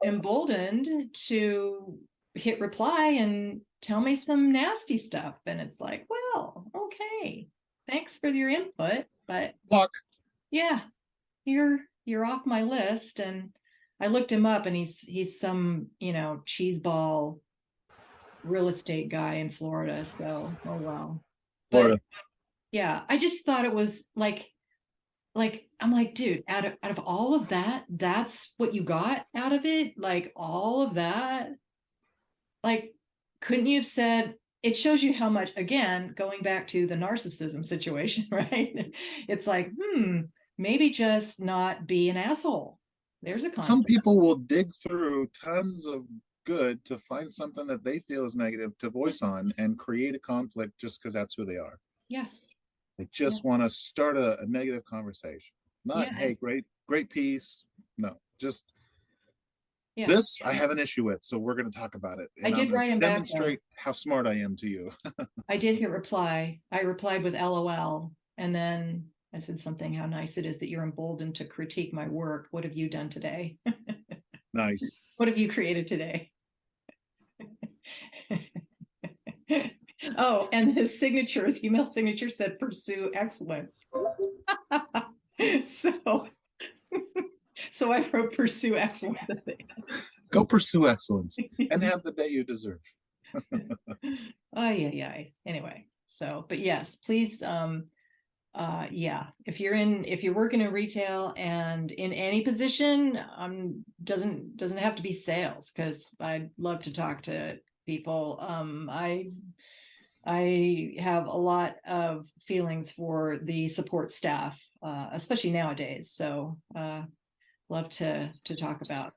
B: emboldened to hit reply and tell me some nasty stuff. And it's like, well, okay, thanks for your input, but
A: Block.
B: yeah, you're off my list. And I looked him up, and he's some, cheeseball real estate guy in Florida. So, oh well. But
A: Florida.
B: yeah, I just thought it was like I'm like, dude, out of all of that, that's what you got out of it? Like all of that? Like, couldn't you have said, it shows you how much, again, going back to the narcissism situation, right? It's like, maybe just not be an asshole. There's a concept.
A: Some people will dig through tons of good to find something that they feel is negative to voice on and create a conflict just because that's who they are.
B: Yes.
A: They just want to start a negative conversation. Not, hey, great piece. No. just
B: Yeah.
A: this I have an issue with, so we're going to talk about it,
B: I
A: and I'm
B: did
A: going
B: write
A: to
B: him back though.
A: demonstrate how smart I am to you.
B: I did hit reply. I replied with LOL, and then I said something, how nice it is that you're emboldened to critique my work. What have you done today?
A: Nice.
B: What have you created today? Oh, and his signature, his email signature said pursue excellence. So so I wrote pursue excellence.
A: Go pursue excellence and have the day you deserve.
B: Oh yeah. Anyway, so but yes, please yeah, if you're working in retail and in any position, doesn't have to be sales, because I'd love to talk to people. I have a lot of feelings for the support staff, especially nowadays. So love to talk about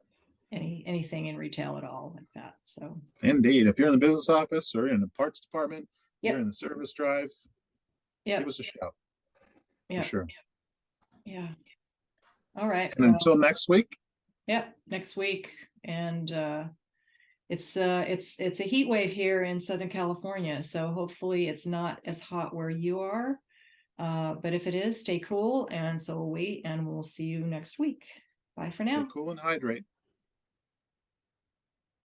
B: anything in retail at all like that. So
A: Indeed. If you're in the business office or in the parts department,
B: yep.
A: you're in the service drive, give us a shout.
B: Yeah.
A: For sure.
B: Yeah. All right.
A: And until next week.
B: Yep. Next week. And it's a heat wave here in Southern California. So hopefully it's not as hot where you are. But if it is, stay cool. And so we'll wait, and we'll see you next week. Bye for now.
A: Stay cool and hydrate.